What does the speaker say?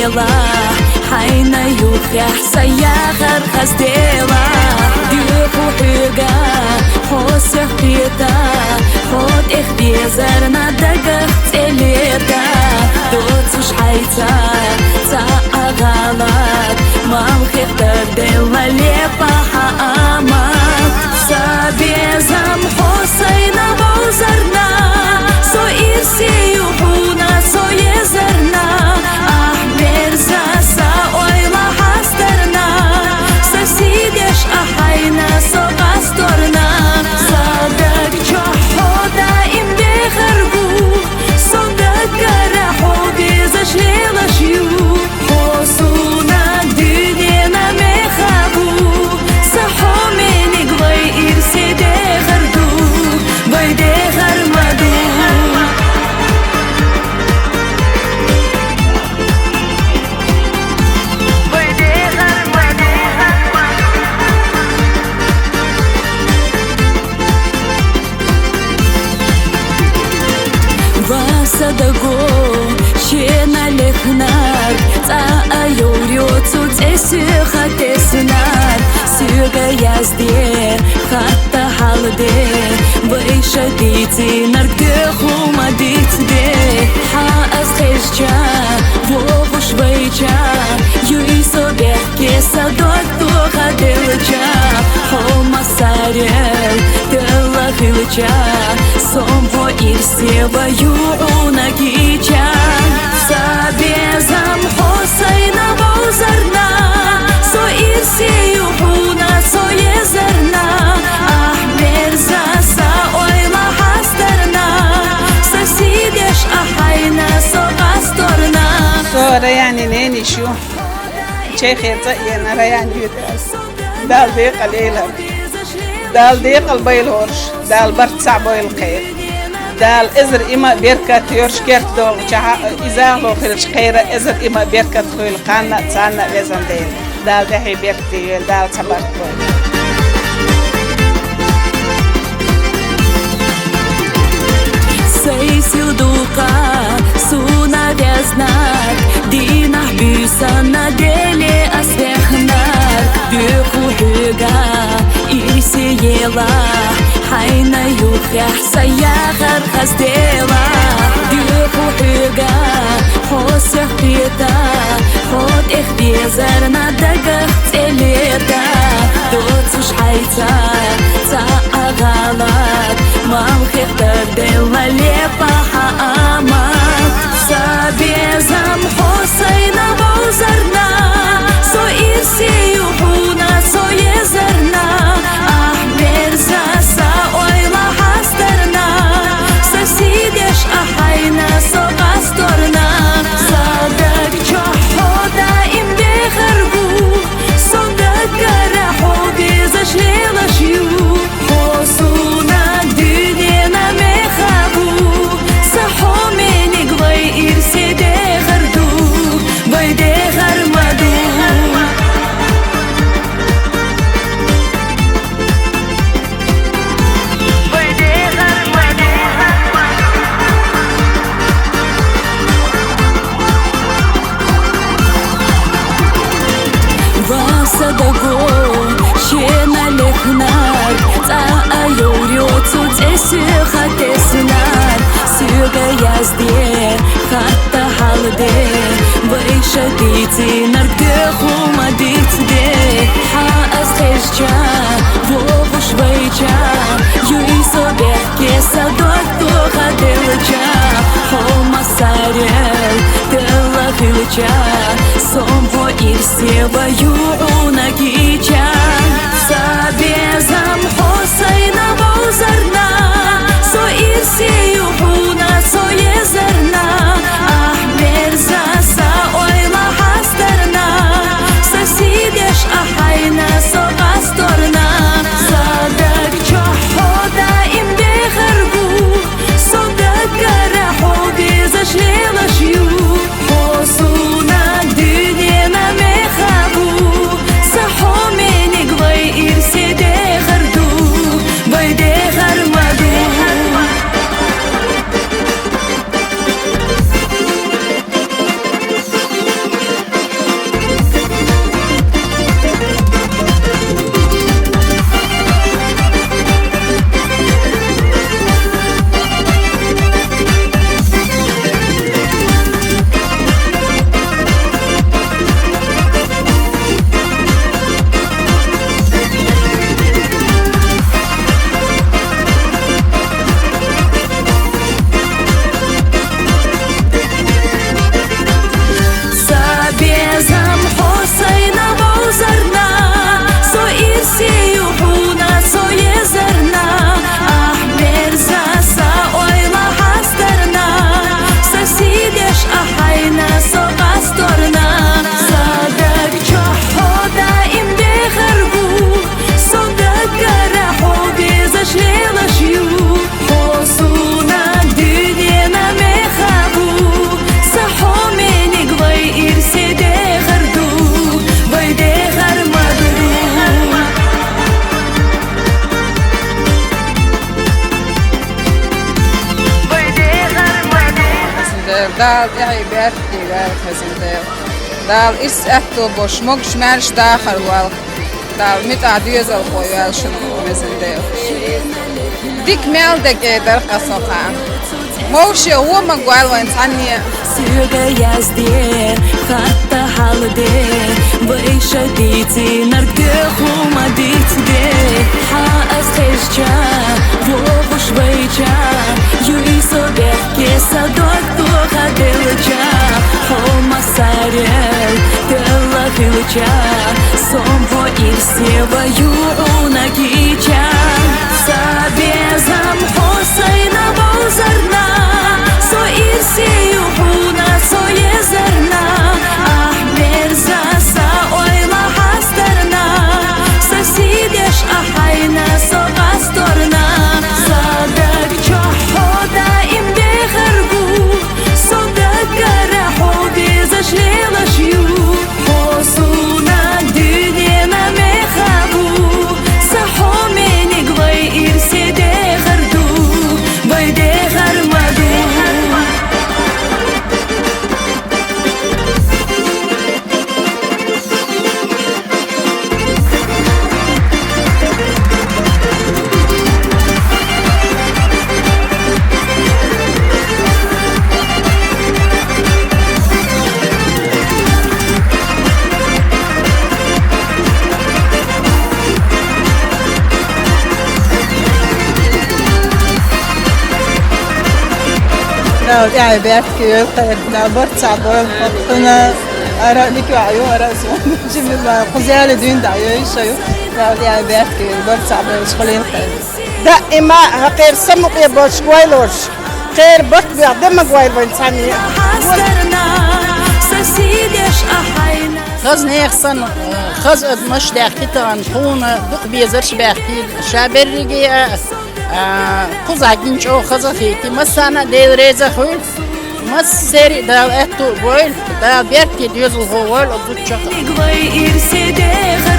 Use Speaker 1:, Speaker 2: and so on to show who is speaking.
Speaker 1: يلا حينا يوخيح سياخر خستيلا ديخو حيقا حوسيخ بيتا خود اختيزرنا دقخ تليتا دوتوش حيتا تا غلط ما مخيختر ديلا ليبا حاما سابيزم حسينا بوزرنا سو إرسي يوحونا سو يزرنا أحمر زاسا ويلا حسترنا سسيدش أحينا سو غسترنا صادق جحو دائم بخربو صدق رحو بيزش ليلشيو حسونا دينينا مخابو صحو مني قوي إرسي دخردو بيدي غرمدو صدقو شينا لخنار تا يوريوتو تسيخا تسنار سيغا يازدي خاطا حالدي بيشا ديتي نرقخو ما ديتدي حاس خشجا وغوش بيجا يويسو بيحكي صدق توخا دلجا حوما ساريل دلا خلجا صومو إرسي ويوعونا كيجا سابيزم حسينا بوزرنا سو إرسي يوحونا سو يزرنا أحمر زاسا ويلا حسترنا سسيدش أحينا سو غسترنا
Speaker 2: صورة يعني نيني شو شيخي طينا ريان يدرس دال دي قليلا دال دي قلبي الهرش دال برتسع بوي الخير دال إزر إما بيركات يورشكيرت دول إذا لو خلش خيرة إزر إما بيركات خويل قانا تسانا لازم دين دال دحي بيركتي دال صبرت بوي
Speaker 1: سيسيل دوقا سونا вязнат دينح بيسانا ديلي أسفخنار بيخو حيقا إيسي يلا حينا يوخيح سياخر خستيلا بيخو حيقا حوسيخ بيتا خود اختيزرنا دقخ تليتا دوتوش حيتا تا غلط ما مخيختر ديلا ليبا حاما سابيزم حسينا بوزرنا سو إرسي يوحونا سو يزرنا أحمر زاسا ويلا حسترنا سسيدش أحينا سو غسترنا صادق جحو دائم بخربو صدق رحو بيزش ليلشيو حسونا دينينا مخابو صحو مني قوي إرسي دخردو بيدي غرمدو صدقو شينا لخنار تا يوريوتو تسيخا تسنار سيغا يازدي خاطا حالدي بيشا ديتي نرقخو ما ديتدي حاس خشجا وغوش بيجا يويسو بيحكي صدق توخا دلجا حوما ساريل دلا خلجا صومو إرسي ويوعونا كيجا سابيزم حسينا بوزرنا سو إرسي يوحونا سو يزرنا أحمر زاسا ويلا حسترنا سسيدش أحينا سو غسترنا صادق جحو دائم بخربو صدق رحو بيزش ليلشيو حسونا دينينا مخابو صحو
Speaker 3: dal yahi berti vel hazinde dal is etto boş mogş merş daxil wal dal mit adiyazal qoyal şunu mezinde dik mel de der qasoqan موشي هو ما قال وين ثاني
Speaker 1: سيرة يزدي خطة حالدي بيشة ديتي نرجع وما ديتي حاس خشجة وبوش بيجا يويسو بحكي صدق تو خدلجا هما سارل دلا خلجا صنبو إرسي ويوعونا جيجا سابيزم حسين بوزرنا سو إرسي يوحونا سو يزرنا أحمر زاسا ويلا حسترنا سسيدش أحينا سو غسترنا صدق جحو دائم بخربو صدق رحو بيزش ليلشيو حسونا دنيا ما مخابو صحو منك وي إرسي دخردو وي دخرمدو
Speaker 4: لا يعني بيحكي لا برتصع أنا أرى لك عيو أرى اسمه جيب خزيال دين دعيو يشيو لا يعني بيحكي برتصع بشغلين خير
Speaker 2: دائما غير سمق يبوش قويلوش خير بك بيعدم قويل بإنسانية
Speaker 1: حسترنا سسيدش أحينا
Speaker 5: خز نيخسن خز مش داخل تان خون دق بيزرش باخي شابر رجي خز عجنش أو خز خيتي مسانا ديل ريزة خوي مس سري دال أتو بويل دال بيرتي ديوزل هو ويل أبوتشا
Speaker 1: نقوي إرسي دخل